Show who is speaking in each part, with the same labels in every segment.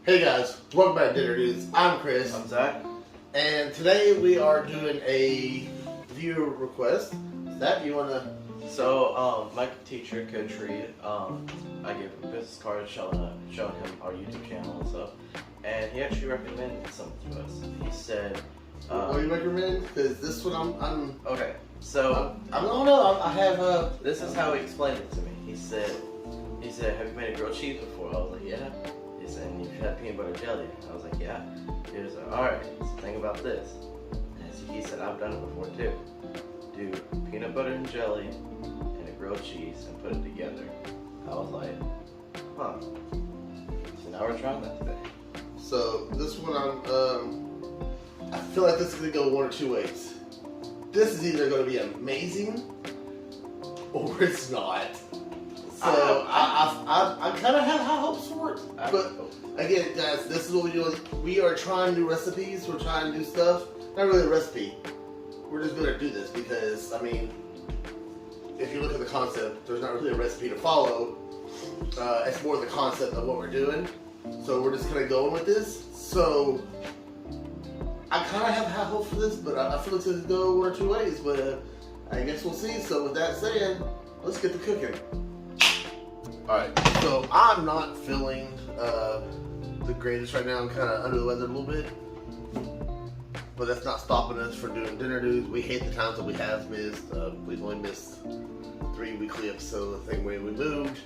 Speaker 1: Hey guys, welcome back to Dinner Dudes. I'm Chris.
Speaker 2: I'm Zach.
Speaker 1: And today we are doing a viewer request. Zach, you wanna?
Speaker 2: So, my teacher, Coach Reed, I gave him a business card showing him our YouTube channel and stuff. And he actually recommended something to us. He said,
Speaker 1: what do you recommend? Because this one I'm
Speaker 2: okay, so
Speaker 1: I don't know. I have
Speaker 2: this is how he explained it to me. He said, have you made a grilled cheese before? I was like, yeah. He said, and you've had peanut butter jelly? I was like, yeah. He was like, alright, so think about this. And he said, I've done it before too. Do peanut butter and jelly and a grilled cheese and put it together. I was like, huh. So now we're trying that today.
Speaker 1: So this one I feel like this is gonna go one or two ways. This is either gonna be amazing or it's not. So I kind of have high hopes for it. But again, guys, this is what we do. We are trying new recipes. We're trying to do stuff. Not really a recipe. We're just gonna do this because, I mean, if you look at the concept, there's not really a recipe to follow. It's more the concept of what we're doing. So we're just kind of going with this. So I kind of have high hopes for this, but I feel it's gonna go one or two ways. But I guess we'll see. So with that said, let's get to cooking. Alright, so I'm not feeling the greatest right now. I'm kind of under the weather a little bit. But that's not stopping us from doing Dinner Dudes. We hate the times that we have missed. We've only missed 3 weekly episodes. The thing when we moved,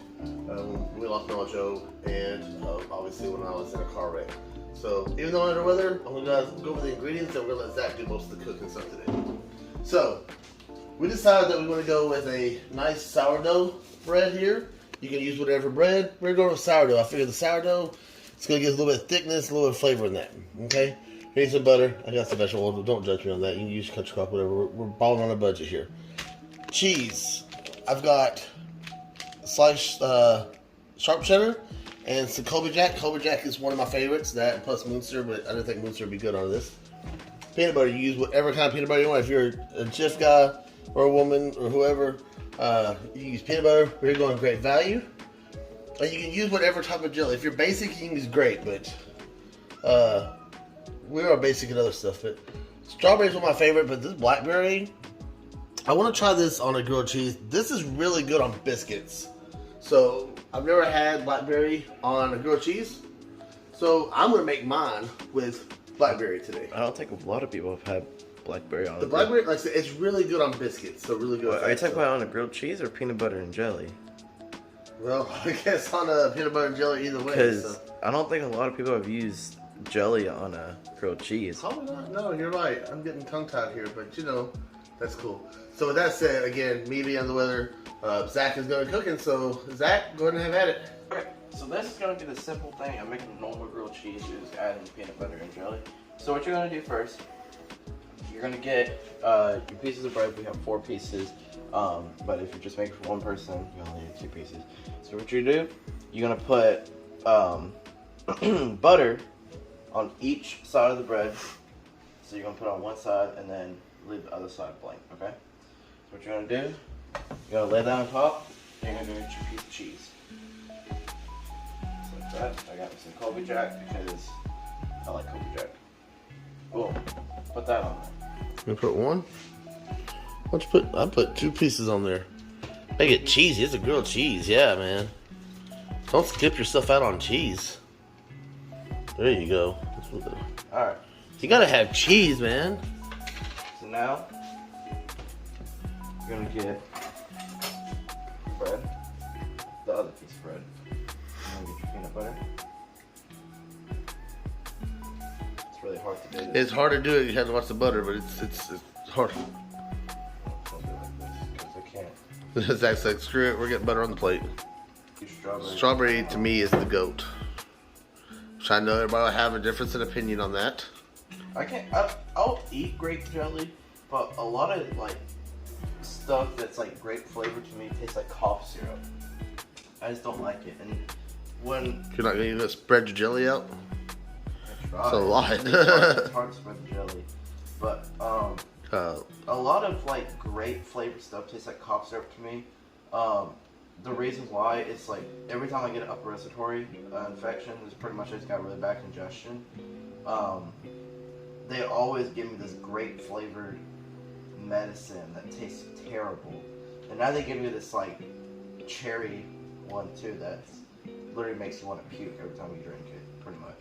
Speaker 1: we lost Noah Joe, and obviously when I was in a car wreck. So even though I'm under the weather, I'm going to go over the ingredients and we're going to let Zach do most of the cooking stuff today. So we decided that we want to go with a nice sourdough bread here. You can use whatever bread. We're going with sourdough. I figured the sourdough, it's going to give us a little bit of thickness, a little bit of flavor in that. Okay? Here's some butter. I got some vegetable oil. Don't judge me on that. You can use country crock, whatever. We're balling on a budget here. Cheese. I've got sliced sharp cheddar and some Colby Jack. Colby Jack is one of my favorites. That plus Munster, but I didn't think Munster would be good on this. Peanut butter. You use whatever kind of peanut butter you want. If you're a Jif guy or a woman or whoever, you can use peanut butter. We're going great value. And you can use whatever type of jelly. If you're basic, you can use grape, but we are basic and other stuff. But strawberries are my favorite, but this blackberry, I want to try this on a grilled cheese. This is really good on biscuits. So I've never had blackberry on a grilled cheese. So I'm going to make mine with blackberry today.
Speaker 2: I don't think a lot of people have had blackberry on it.
Speaker 1: The blackberry, like I said, it's really good on biscuits. So really good.
Speaker 2: Well, are you talking about on a grilled cheese or peanut butter and jelly?
Speaker 1: Well, I guess on a peanut butter and jelly either way.
Speaker 2: Because I don't think a lot of people have used jelly on a grilled cheese.
Speaker 1: Probably not. No, you're right. I'm getting tongue-tied here, but you know, that's cool. So with that said, again, me being on the weather, Zach is going to cooking. So Zach, go ahead and have at it.
Speaker 2: Okay, so this is going to be the simple thing. I'm making a normal grilled cheese. You're just adding peanut butter and jelly. So what you're going to do first, you're going to get your pieces of bread. We have 4 pieces, but if you're just making for one person, you only need 2 pieces. So what you do, you're going to put butter on each side of the bread. So you're going to put on one side and then leave the other side blank, okay? So what you're going to do, you're going to lay that on top, and you're going to do your piece of cheese. Just like that. I got me some Colby Jack because I like Colby Jack. Boom. Put that on there.
Speaker 1: You put one? What'd you put? I put 2 pieces on there. Make it cheesy. It's a grilled cheese. Yeah, man. Don't skip your stuff out on cheese. There you go.
Speaker 2: Alright.
Speaker 1: You gotta have cheese, man.
Speaker 2: So now, you're gonna get bread, the other piece of bread. You're gonna get your peanut butter. It's really hard to do this.
Speaker 1: It's hard to do it. You have to watch the butter, but it's hard.
Speaker 2: Don't do it like this, because I can't.
Speaker 1: Zach's like, screw it. We're getting butter on the plate.
Speaker 2: Strawberry.
Speaker 1: Strawberry to me is the goat. I know everybody will have a difference in opinion on that.
Speaker 2: I'll eat grape jelly, but a lot of like stuff that's like grape flavor to me tastes like cough syrup. I just don't like it. And when
Speaker 1: you're not gonna spread your jelly out,
Speaker 2: that's
Speaker 1: a lot.
Speaker 2: It's hard to spread the jelly, but a lot of like grape flavored stuff tastes like cough syrup to me. the reason why, it's like every time I get an upper respiratory infection, it's pretty much I just got really bad congestion. They always give me this great flavored medicine that tastes terrible, and now they give me this like cherry one too that literally makes you want to puke every time you drink it, pretty much.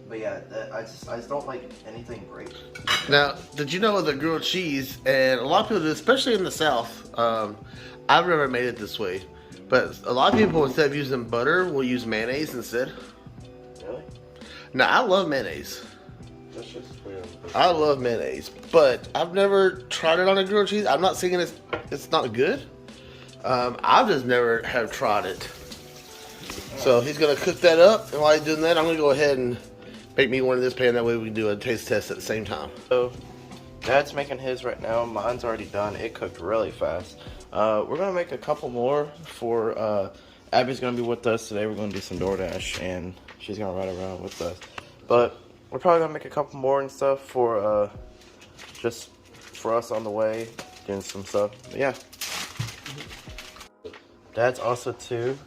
Speaker 2: But yeah, I just don't like anything great.
Speaker 1: Now, did you know the grilled cheese, and a lot of people do, especially in the South, I've never made it this way, but a lot of people, instead of using butter, will use mayonnaise instead.
Speaker 2: Really?
Speaker 1: Now, I love mayonnaise.
Speaker 2: That's just weird.
Speaker 1: I love mayonnaise, but I've never tried it on a grilled cheese. I'm not saying it's not good. I've just never have tried it. So he's gonna cook that up, and while he's doing that, I'm gonna go ahead and make me one in this pan. That way we can do a taste test at the same time.
Speaker 2: So Dad's making his right now. Mine's already done. It cooked really fast. We're gonna make a couple more for Abby's gonna be with us today. We're gonna do some DoorDash, and she's gonna ride around with us. But we're probably gonna make a couple more and stuff for just for us on the way, doing some stuff. But yeah. Dad's also too.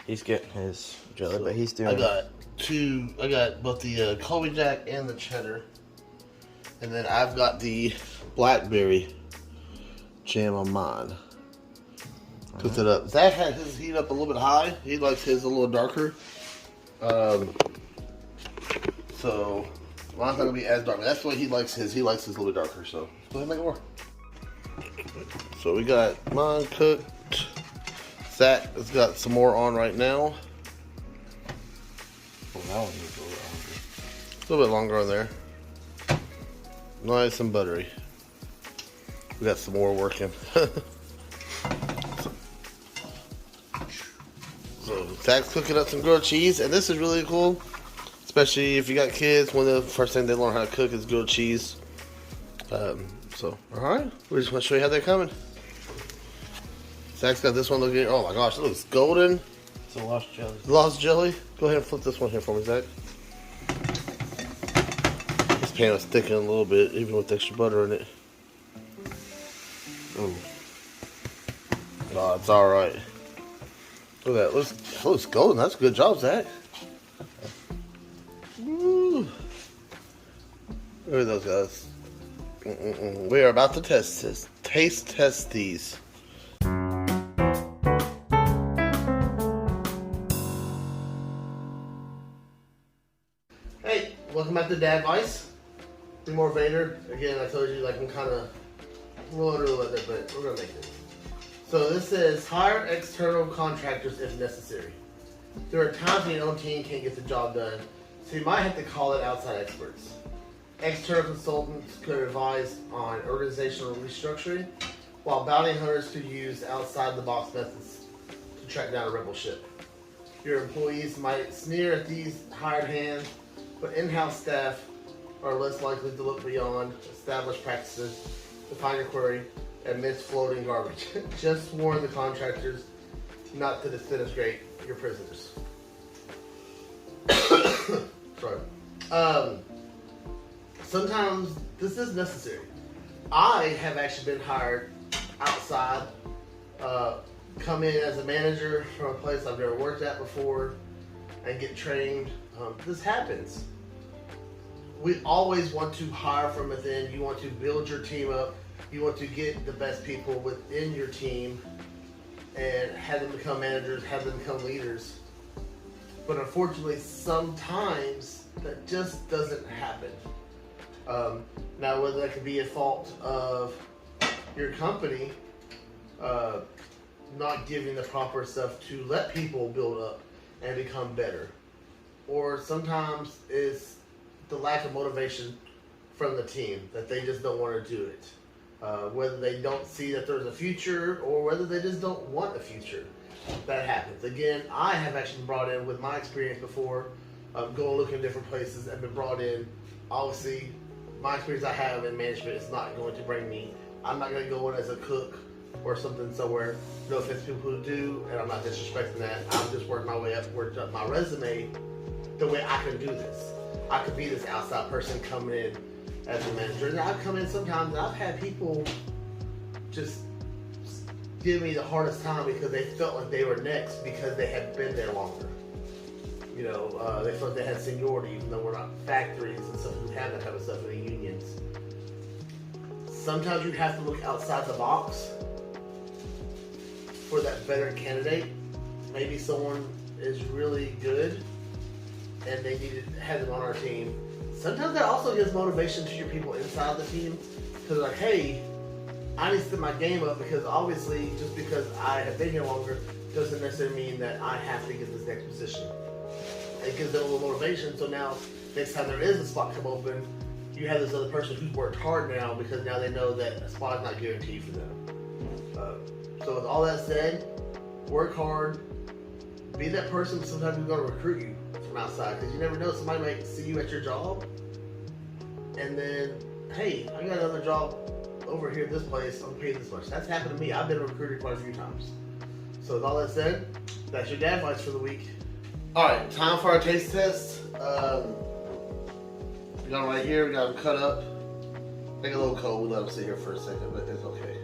Speaker 2: He's getting his jelly, but he's doing.
Speaker 1: I got both the Colby Jack and the cheddar, and then I've got the blackberry jam on mine. Cooked it up. Zach had his heat up a little bit high. He likes his a little darker. So mine's not gonna be as dark. That's the way he likes his. He likes his a little bit darker. So go ahead and make it more. So we got mine cooked. Zach has got some more on right now.
Speaker 2: Oh, that one needs a
Speaker 1: A little bit longer on there. Nice and buttery. We got some more working. So Zach's cooking up some grilled cheese, and this is really cool, especially if you got kids. One of the first things they learn how to cook is grilled cheese. So all right, we just want to show you how they're coming. Zach's got this one looking. Oh my gosh, it looks golden.
Speaker 2: It's a lost jelly.
Speaker 1: Lost jelly. Go ahead and flip this one here for me, Zach. This pan is thickening a little bit, even with extra butter in it. Ooh. Oh, it's all right. Look at that. It looks golden. That's a good job, Zach. Woo. Look at those guys. We are about to taste test these. Hey, welcome back to Dad Vice. More Vader. Again, I told you, like, I'm kind of a little under the weather, but we're gonna make it. So this says hire external contractors if necessary. There are times when your own team can't get the job done, so you might have to call in outside experts. External consultants could advise on organizational restructuring, while bounty hunters could use outside-the-box methods to track down a rebel ship. Your employees might sneer at these hired hands, but in-house staff are less likely to look beyond established practices to find your query amidst floating garbage. Just warn the contractors not to disintegrate your prisoners. Sorry. Sometimes this is necessary. I have actually been hired outside, come in as a manager from a place I've never worked at before, and get trained. This happens. We always want to hire from within. You want to build your team up. You want to get the best people within your team and have them become managers, have them become leaders. But unfortunately, sometimes that just doesn't happen. Now, whether that could be a fault of your company not giving the proper stuff to let people build up and become better, or sometimes it's the lack of motivation from the team that they just don't want to do it. Whether they don't see that there's a future or whether they just don't want a future. That happens. Again, I have actually been brought in with my experience before, going looking at different places. I've been brought in. Obviously, my experience I have in management is not going to bring me. I'm not going to go in as a cook or something somewhere. No offense to people who do, and I'm not disrespecting that. I'm just working my way up, worked up my resume the way I can do this. I could be this outside person coming in as a manager. And I've come in sometimes and I've had people just give me the hardest time because they felt like they were next because they had been there longer. You know, they felt they had seniority, even though we're not factories and stuff who have that type of stuff in the unions. Sometimes you have to look outside the box for that better candidate. Maybe someone is really good and they need to have them on our team. Sometimes that also gives motivation to your people inside the team because like, hey, I need to step my game up because obviously just because I have been here longer doesn't necessarily mean that I have to get this next position. It gives them a little motivation, so now next time there is a spot come open, you have this other person who's worked hard now because now they know that a spot is not guaranteed for them. So with all that said, work hard, be that person. Sometimes we're going to recruit you from outside because you never know, somebody might see you at your job and then, hey, I got another job over here at this place, I'm paid this much. That's happened to me. I've been recruited quite a few times. So with all that said, that's your dad bites for the week. Alright, time for our taste test. We got them right here, we got them cut up. Make it a little cold, we'll let them sit here for a second, but it's okay.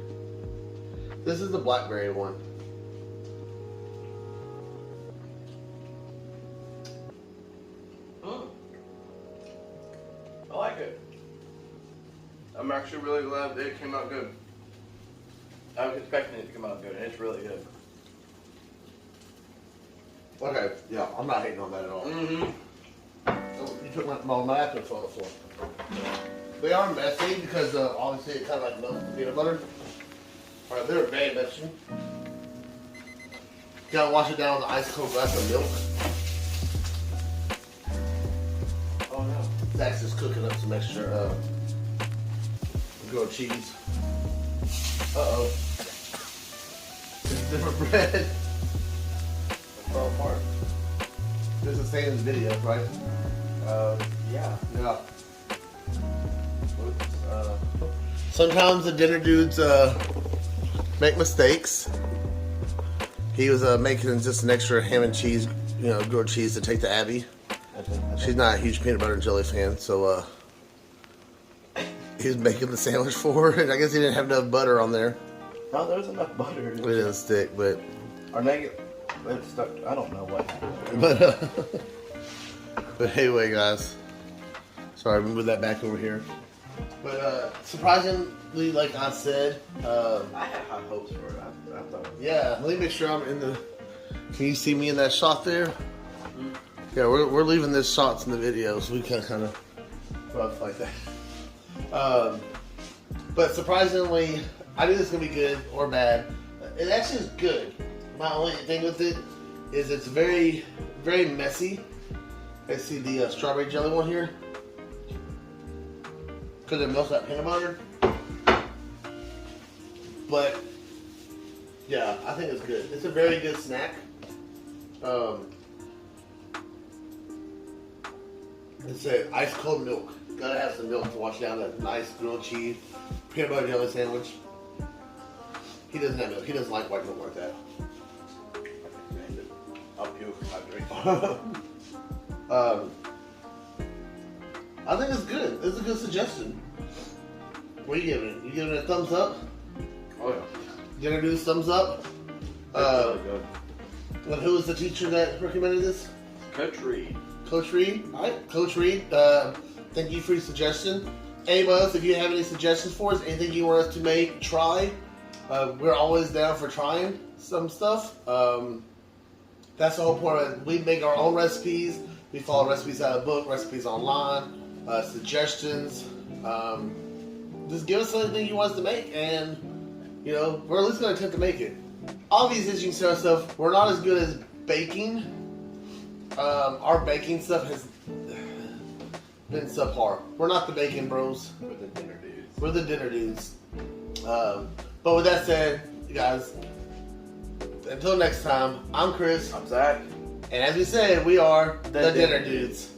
Speaker 1: This is the blackberry one.
Speaker 2: I like it. I'm actually really glad that it came out good. I was expecting it to come out good, and it's really good.
Speaker 1: Okay, yeah, I'm not hating on that at all.
Speaker 2: Mm-hmm.
Speaker 1: So you took my napkin photo for. They are messy because obviously it kind of like melts the peanut butter. Alright, they're very messy. Gotta wash it down with an ice cold glass of milk.
Speaker 2: Oh no.
Speaker 1: Zach's just cooking up some extra grilled cheese. Uh-oh. It's different bread.
Speaker 2: It fell apart.
Speaker 1: This is staying in the video, right?
Speaker 2: Yeah.
Speaker 1: Yeah.
Speaker 2: Oops.
Speaker 1: Sometimes the dinner dudes make mistakes. He was making just an extra ham and cheese, grilled cheese to take to Abby. She's not a huge peanut butter and jelly fan, so he was making the sandwich for her, and I guess he didn't have enough butter on there.
Speaker 2: No, there was enough butter.
Speaker 1: It didn't stick, but
Speaker 2: Our negative. It stuck. I don't know what happened.
Speaker 1: But anyway, guys. Sorry, we moved that back over here. But surprisingly, like I said,
Speaker 2: I had high hopes for it. I thought.
Speaker 1: yeah. Let me make sure I'm in the. Can you see me in that shot there?
Speaker 2: Mm-hmm.
Speaker 1: Yeah, we're leaving this shots in the video, so we can kind of rough like that. But surprisingly, I knew this was gonna be good or bad. It actually is good. My only thing with it is it's very, very messy. I see the strawberry jelly one here because it melts that peanut butter. But yeah, I think it's good. It's a very good snack. It's a ice cold milk. Gotta have some milk to wash down that nice grilled cheese peanut butter jelly sandwich. He doesn't have milk. He doesn't like white milk like that.
Speaker 2: I'll puke if I drink.
Speaker 1: I think it's good. It's a good suggestion. What are you giving it? You giving it a thumbs up?
Speaker 2: Oh yeah.
Speaker 1: You gonna do this thumbs up?
Speaker 2: Really good.
Speaker 1: And who was the teacher that recommended this?
Speaker 2: Coach Reed.
Speaker 1: Coach Reed. All right, Coach Reed. Thank you for your suggestion. Anybody else, if you have any suggestions for us, anything you want us to try, we're always down for trying some stuff. That's the whole point of it. We make our own recipes. We follow recipes out of the book, recipes online, suggestions. Just give us something you want us to make, and we're at least going to attempt to make it. Obviously, as you can see our stuff, we're not as good as baking. Our baking stuff has been subpar. We're not the baking bros.
Speaker 2: We're the dinner dudes.
Speaker 1: We're the dinner dudes. But with that said, you guys, until next time, I'm Chris.
Speaker 2: I'm Zach.
Speaker 1: And as we said, we are the dinner dudes.